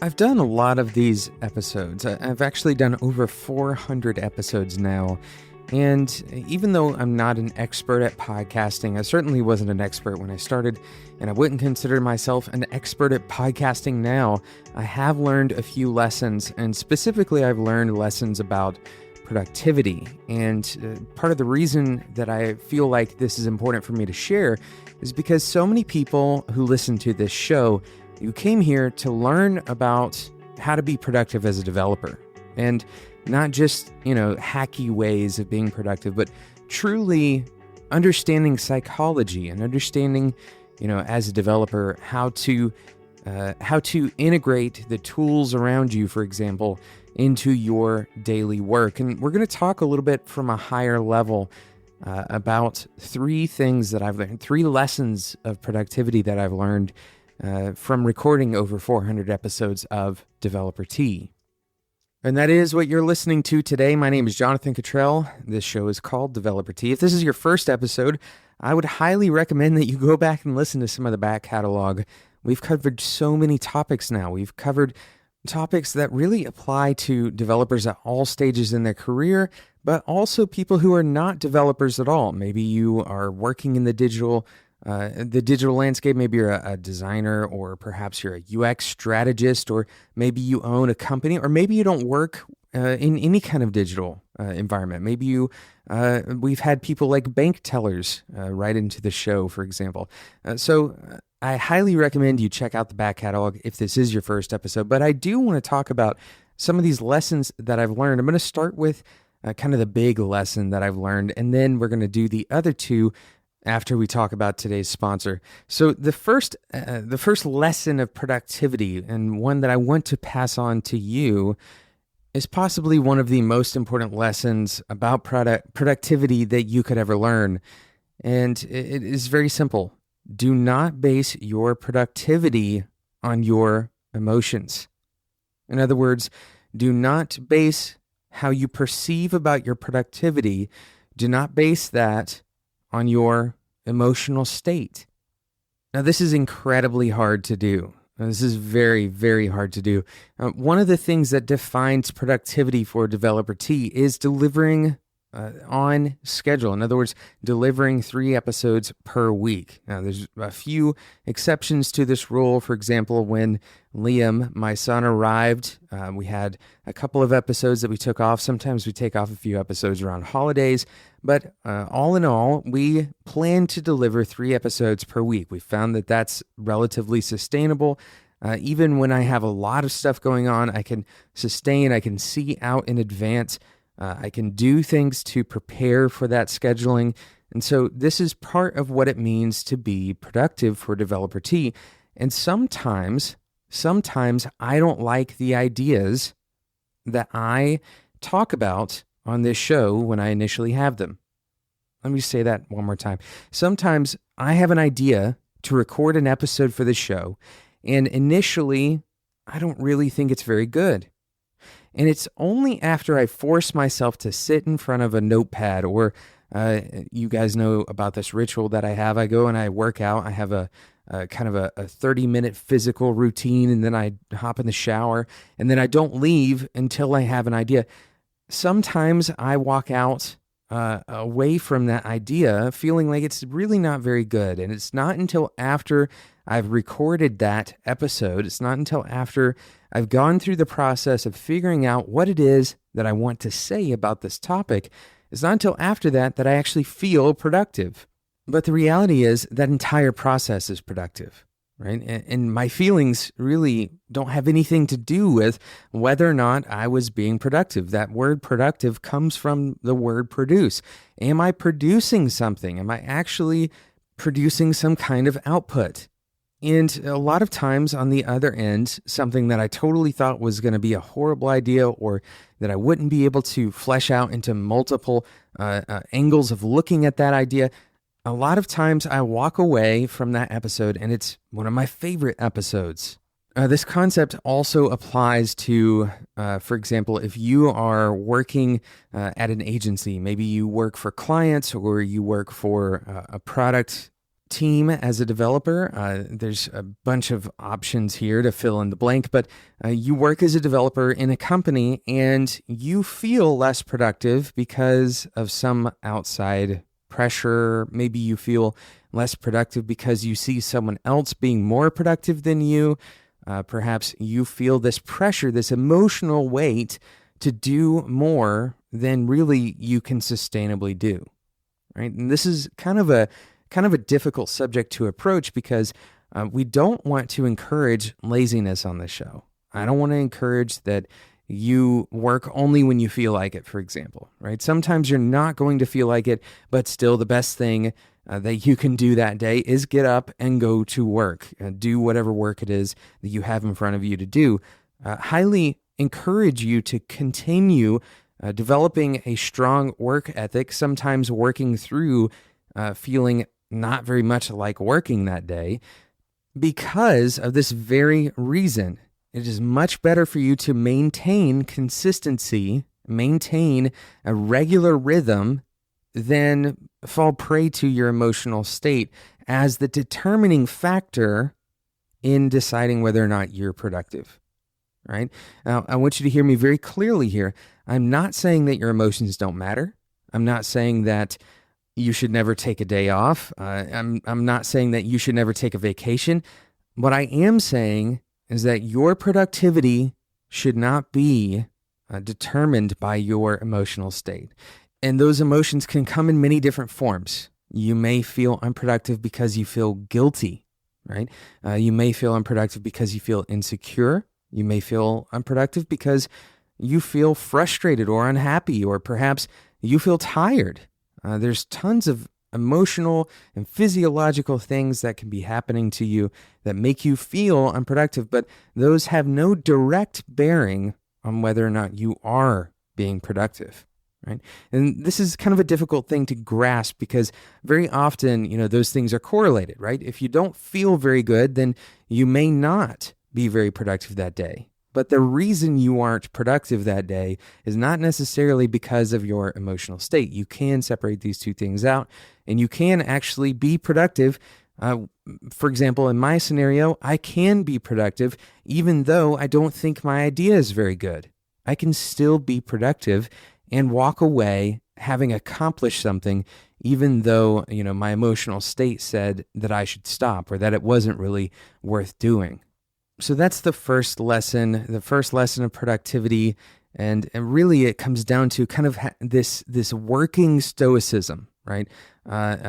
I've done a lot of these episodes. I've actually done over 400 episodes now. And even though I'm not an expert at podcasting, I certainly wasn't an expert when I started, and I wouldn't consider myself an expert at podcasting now. I have learned a few lessons, and specifically I've learned lessons about productivity. And part of the reason that I feel like this is important for me to share is because so many people who listen to this show, you came here to learn about how to be productive as a developer. And not just, hacky ways of being productive, but truly understanding psychology and understanding, as a developer, how to integrate the tools around you, for example, into your daily work. And we're going to talk a little bit from a higher level about three things that I've learned, three lessons of productivity that I've learned from recording over 400 episodes of Developer Tea. And that is what you're listening to today. My name is Jonathan Cottrell. This show is called Developer Tea. If this is your first episode, I would highly recommend that you go back and listen to some of the back catalog. We've covered so many topics now. We've covered topics that really apply to developers at all stages in their career, but also people who are not developers at all. Maybe you are working in the digital landscape. Maybe you're a designer, or perhaps you're a UX strategist, or maybe you own a company, or maybe you don't work in any kind of digital environment. Maybe we've had people like bank tellers write into the show, for example. So I highly recommend you check out the back catalog if this is your first episode. But I do want to talk about some of these lessons that I've learned. I'm going to start with kind of the big lesson that I've learned, and then we're going to do the other two after we talk about today's sponsor. So the first lesson of productivity, and one that I want to pass on to you, is possibly one of the most important lessons about productivity that you could ever learn. And it is very simple. Do not base your productivity on your emotions. In other words, do not base how you perceive about your productivity. Do not base that on your emotional state. Now, this is incredibly hard to do. This is very, very hard to do. One of the things that defines productivity for Developer Tea is delivering on schedule. In other words, delivering 3 episodes per week. Now, there's a few exceptions to this rule. For example, when Liam, my son, arrived, we had a couple of episodes that we took off. Sometimes we take off a few episodes around holidays. But all in all, we plan to deliver 3 episodes per week. We found that that's relatively sustainable. Even when I have a lot of stuff going on, I can sustain, I can see out in advance. I can do things to prepare for that scheduling. And so this is part of what it means to be productive for Developer Tea. And sometimes I don't like the ideas that I talk about on this show when I initially have them. Let me say that one more time. Sometimes I have an idea to record an episode for the show, and initially I don't really think it's very good. And it's only after I force myself to sit in front of a notepad, or you guys know about this ritual that I have. I go and I work out. I have a kind of a 30-minute physical routine, and then I hop in the shower, and then I don't leave until I have an idea. Sometimes I walk out away from that idea feeling like it's really not very good. And it's not until after I've recorded that episode, it's not until after I've gone through the process of figuring out what it is that I want to say about this topic, it's not until after that that I actually feel productive. But the reality is that entire process is productive, right? And my feelings really don't have anything to do with whether or not I was being productive. That word productive comes from the word produce. Am I producing something? Am I actually producing some kind of output? And a lot of times on the other end, something that I totally thought was going to be a horrible idea, or that I wouldn't be able to flesh out into multiple angles of looking at that idea, a lot of times I walk away from that episode and it's one of my favorite episodes. This concept also applies to, for example, if you are working at an agency, maybe you work for clients or you work for a product team as a developer. There's a bunch of options here to fill in the blank, but you work as a developer in a company and you feel less productive because of some outside pressure. Maybe you feel less productive because you see someone else being more productive than you. Perhaps you feel this pressure, this emotional weight to do more than really you can sustainably do, right? And this is kind of a difficult subject to approach because we don't want to encourage laziness on this show. I don't want to encourage that you work only when you feel like it, for example, right? Sometimes you're not going to feel like it, but still the best thing that you can do that day is get up and go to work, do whatever work it is that you have in front of you to do. Highly encourage you to continue developing a strong work ethic, sometimes working through feeling not very much like working that day because of this very reason. It is much better for you to maintain consistency, maintain a regular rhythm, than fall prey to your emotional state as the determining factor in deciding whether or not you're productive, right? Now, I want you to hear me very clearly here. I'm not saying that your emotions don't matter. I'm not saying that you should never take a day off. I'm not saying that you should never take a vacation. What I am saying is that your productivity should not be determined by your emotional state. And those emotions can come in many different forms. You may feel unproductive because you feel guilty, right? You may feel unproductive because you feel insecure. You may feel unproductive because you feel frustrated or unhappy, or perhaps you feel tired. There's tons of emotional and physiological things that can be happening to you that make you feel unproductive, but those have no direct bearing on whether or not you are being productive. Right? And this is kind of a difficult thing to grasp because very often, those things are correlated, right? If you don't feel very good, then you may not be very productive that day. But the reason you aren't productive that day is not necessarily because of your emotional state. You can separate these two things out and you can actually be productive. For example, in my scenario, I can be productive even though I don't think my idea is very good. I can still be productive and walk away having accomplished something, even though, my emotional state said that I should stop or that it wasn't really worth doing. So that's the first lesson of productivity. And really it comes down to kind of this working stoicism, right?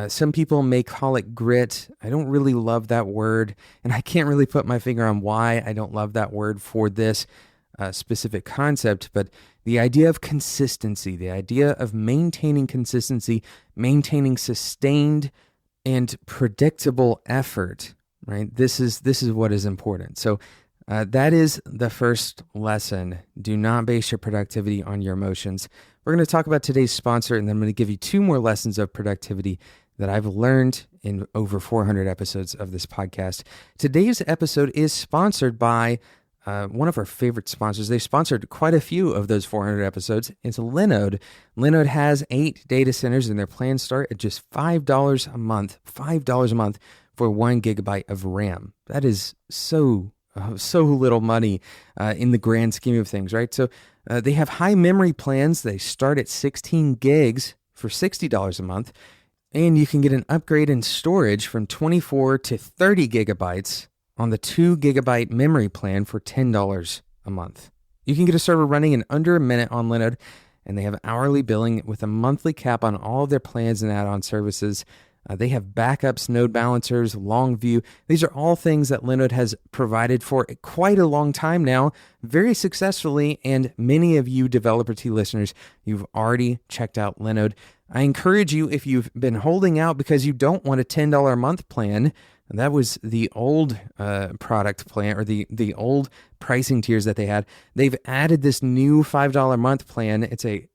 Some people may call it grit. I don't really love that word, and I can't really put my finger on why I don't love that word for this specific concept, but the idea of consistency, the idea of maintaining consistency, maintaining sustained and predictable effort, right? This is what is important. So that is the first lesson. Do not base your productivity on your emotions. We're going to talk about today's sponsor, and then I'm going to give you 2 more lessons of productivity that I've learned in over 400 episodes of this podcast. Today's episode is sponsored by one of our favorite sponsors. They sponsored quite a few of those 400 episodes. It's Linode. Linode has 8 data centers, and their plans start at just $5 a month. $5 a month for 1 gigabyte of RAM. That is so little money in the grand scheme of things, right? So they have high memory plans. They start at 16 gigs for $60 a month, and you can get an upgrade in storage from 24 to 30 gigabytes on the 2 gigabyte memory plan for $10 a month. You can get a server running in under a minute on Linode, and they have hourly billing with a monthly cap on all of their plans and add-on services. They have backups, node balancers, long view. These are all things that Linode has provided for quite a long time now, very successfully, and many of you Developer Tea listeners, you've already checked out Linode. I encourage you, if you've been holding out because you don't want a $10 a month plan, that was the old product plan, or the old pricing tiers that they had. They've added this new $5 a month plan. It's a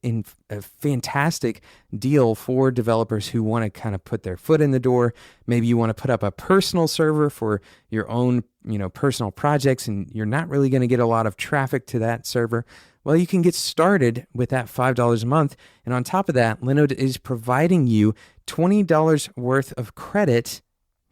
fantastic deal for developers who want to kind of put their foot in the door. Maybe you want to put up a personal server for your own, personal projects, and you're not really going to get a lot of traffic to that server. Well, you can get started with that $5 a month. And on top of that, Linode is providing you $20 worth of credit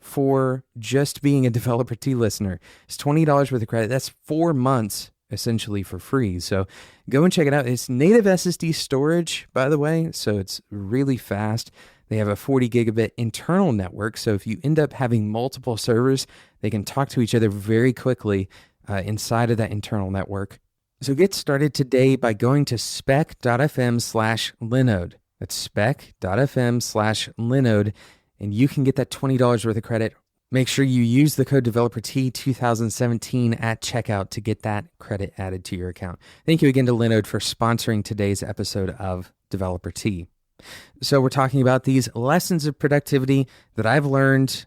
for just being a Developer T listener. It's $20 worth of credit. That's 4 months essentially for free. So go and check it out. It's native SSD storage, by the way, so it's really fast. They have a 40 gigabit internal network, so if you end up having multiple servers, they can talk to each other very quickly inside of that internal network. So get started today by going to spec.fm/Linode. That's spec.fm/Linode, and you can get that $20 worth of credit. Make sure you use the code DeveloperT2017 at checkout to get that credit added to your account. Thank you again to Linode for sponsoring today's episode of Developer T. So we're talking about these lessons of productivity that I've learned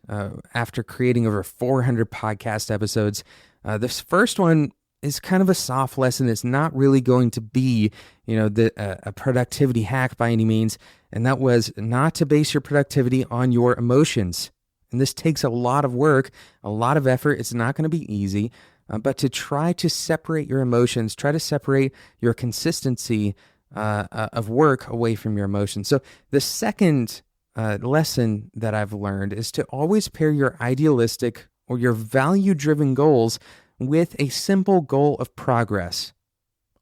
after creating over 400 podcast episodes. This first one is kind of a soft lesson. It's not really going to be, a productivity hack by any means. And that was not to base your productivity on your emotions. And this takes a lot of work, a lot of effort. It's not going to be easy, but to try to separate your emotions, try to separate your consistency of work away from your emotions. So the second lesson that I've learned is to always pair your idealistic or your value-driven goals with a simple goal of progress.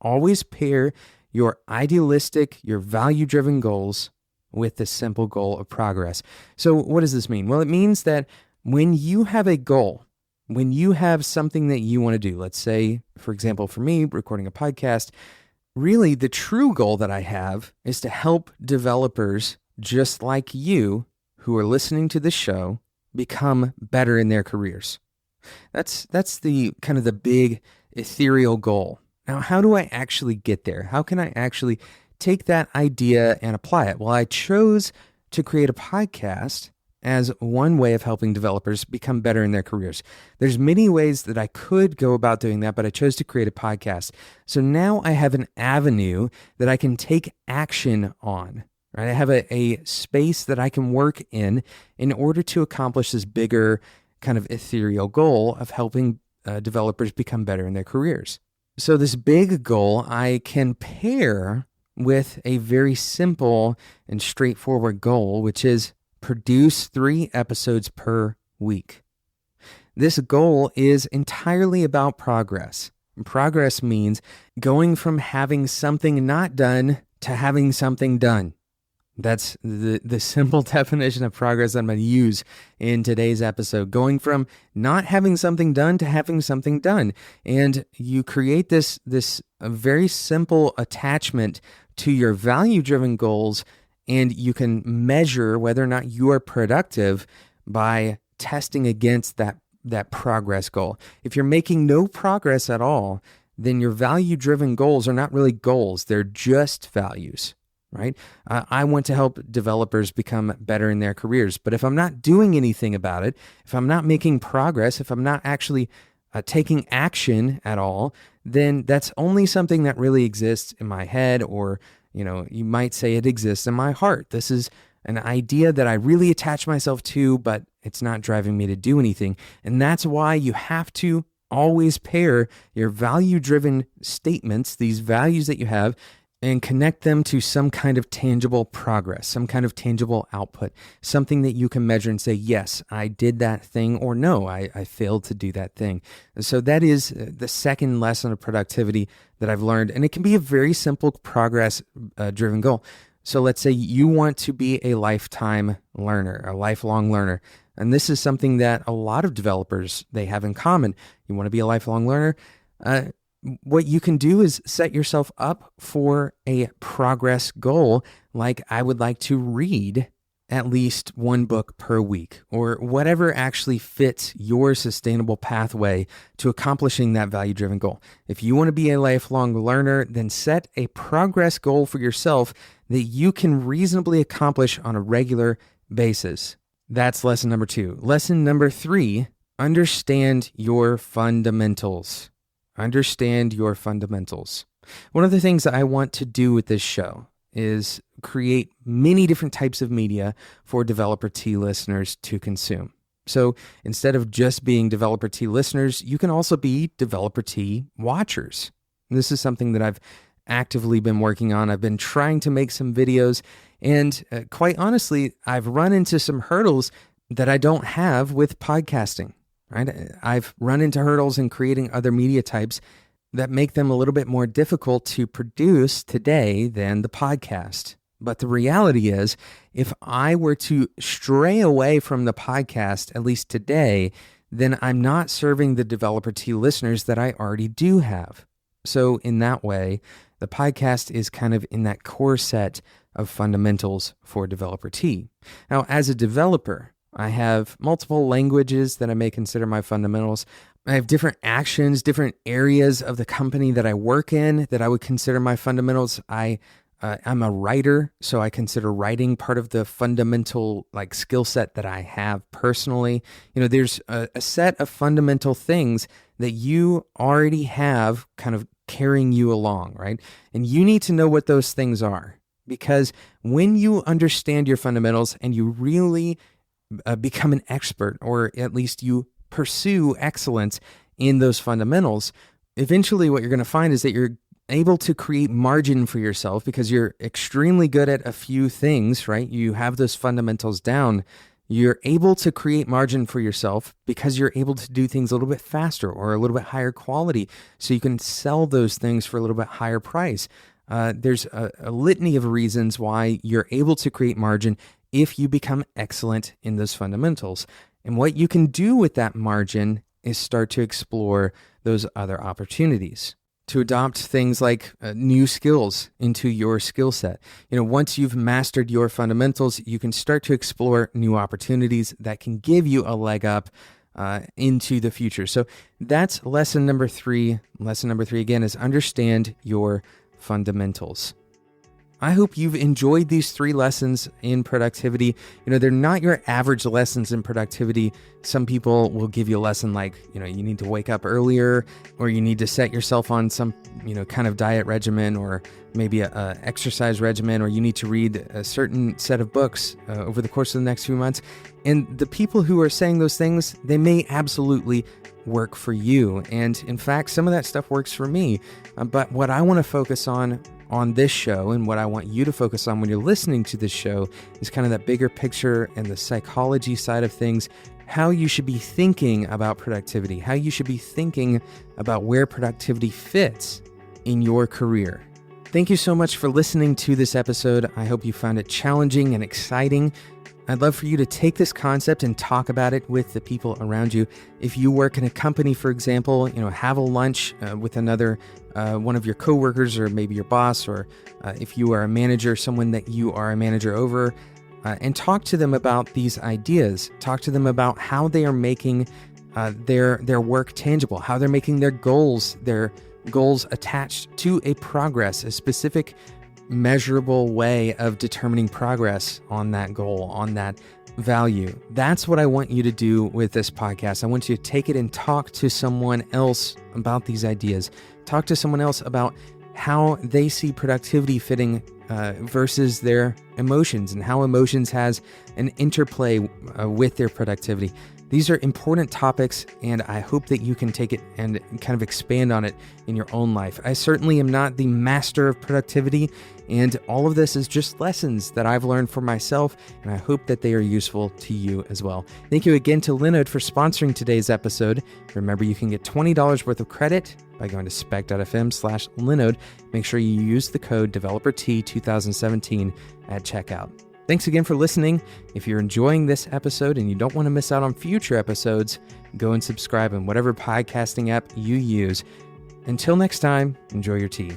Always pair your idealistic, your value-driven goals with the simple goal of progress. So what does this mean? Well, it means that when you have a goal, when you have something that you want to do, let's say, for example, for me, recording a podcast, really the true goal that I have is to help developers just like you who are listening to the show become better in their careers. That's the kind of the big ethereal goal. Now, how do I actually get there? How can I actually take that idea and apply it? Well, I chose to create a podcast as one way of helping developers become better in their careers. There's many ways that I could go about doing that, but I chose to create a podcast. So now I have an avenue that I can take action on, right? I have a space that I can work in order to accomplish this bigger kind of ethereal goal of helping developers become better in their careers. So this big goal I can pair with a very simple and straightforward goal, which is produce 3 episodes per week. This goal is entirely about progress. Progress means going from having something not done to having something done. That's the simple definition of progress I'm going to use in today's episode. Going from not having something done to having something done. And you create this very simple attachment to your value-driven goals, and you can measure whether or not you are productive by testing against that progress goal. If you're making no progress at all, then your value-driven goals are not really goals. They're just values. Right? I want to help developers become better in their careers. But if I'm not doing anything about it, if I'm not making progress, if I'm not actually taking action at all, then that's only something that really exists in my head, or, you might say it exists in my heart. This is an idea that I really attach myself to, but it's not driving me to do anything. And that's why you have to always pair your value-driven statements, these values that you have, and connect them to some kind of tangible progress, some kind of tangible output, something that you can measure and say, yes, I did that thing, or no, I failed to do that thing. And so that is the second lesson of productivity that I've learned. And it can be a very simple progress-driven goal. So let's say you want to be a lifetime learner, a lifelong learner. And this is something that a lot of developers, they have in common. You want to be a lifelong learner? What you can do is set yourself up for a progress goal, like I would like to read at least 1 book per week, or whatever actually fits your sustainable pathway to accomplishing that value-driven goal. If you want to be a lifelong learner, then set a progress goal for yourself that you can reasonably accomplish on a regular basis. That's lesson number 2. Lesson number 3, understand your fundamentals. Understand your fundamentals. One of the things that I want to do with this show is create many different types of media for Developer T listeners to consume. So instead of just being Developer T listeners, you can also be Developer T watchers. And this is something that I've actively been working on. I've been trying to make some videos, and quite honestly, I've run into some hurdles that I don't have with podcasting, right? I've run into hurdles in creating other media types that make them a little bit more difficult to produce today than the podcast. But the reality is, if I were to stray away from the podcast, at least today, then I'm not serving the Developer Tea listeners that I already do have. So in that way, the podcast is kind of in that core set of fundamentals for Developer Tea. Now, as a developer, I have multiple languages that I may consider my fundamentals. I have different actions, different areas of the company that I work in that I would consider my fundamentals. I'm a writer, so I consider writing part of the fundamental skill set that I have personally. There's a set of fundamental things that you already have kind of carrying you along, right? And you need to know what those things are, because when you understand your fundamentals and you really become an expert, or at least you pursue excellence in those fundamentals, eventually what you're going to find is that you're able to create margin for yourself because you're extremely good at a few things, right? You have those fundamentals down. You're able to create margin for yourself because you're able to do things a little bit faster or a little bit higher quality, so you can sell those things for a little bit higher price. There's a litany of reasons why you're able to create margin if you become excellent in those fundamentals. And what you can do with that margin is start to explore those other opportunities, to adopt things like new skills into your skill set. Once you've mastered your fundamentals, you can start to explore new opportunities that can give you a leg up into the future. So that's lesson number 3. Lesson number 3, again, is understand your fundamentals. I hope you've enjoyed these 3 lessons in productivity. They're not your average lessons in productivity. Some people will give you a lesson like, you need to wake up earlier, or you need to set yourself on some, kind of diet regimen, or maybe a exercise regimen, or you need to read a certain set of books over the course of the next few months. And the people who are saying those things, they may absolutely work for you. And in fact, some of that stuff works for me. But what I want to focus on this show, and what I want you to focus on when you're listening to this show, is kind of that bigger picture and the psychology side of things, how you should be thinking about productivity, how you should be thinking about where productivity fits in your career. Thank you so much for listening to this episode. I hope you found it challenging and exciting. I'd love for you to take this concept and talk about it with the people around you. If you work in a company, for example, have a lunch with another one of your coworkers, or maybe your boss, or if you are a manager, someone that you are a manager over, and talk to them about these ideas. Talk to them about how they are making their work tangible, how they're making their goals attached to a progress, a specific measurable way of determining progress on that goal, on that value. That's what I want you to do with this podcast. I want you to take it and talk to someone else about these ideas. Talk to someone else about how they see productivity fitting versus their emotions, and how emotions has an interplay with their productivity. These are important topics, and I hope that you can take it and kind of expand on it in your own life. I certainly am not the master of productivity, and all of this is just lessons that I've learned for myself, and I hope that they are useful to you as well. Thank you again to Linode for sponsoring today's episode. Remember, you can get $20 worth of credit by going to spec.fm/Linode. Make sure you use the code DeveloperT2017 at checkout. Thanks again for listening. If you're enjoying this episode and you don't want to miss out on future episodes, go and subscribe in whatever podcasting app you use. Until next time, enjoy your tea.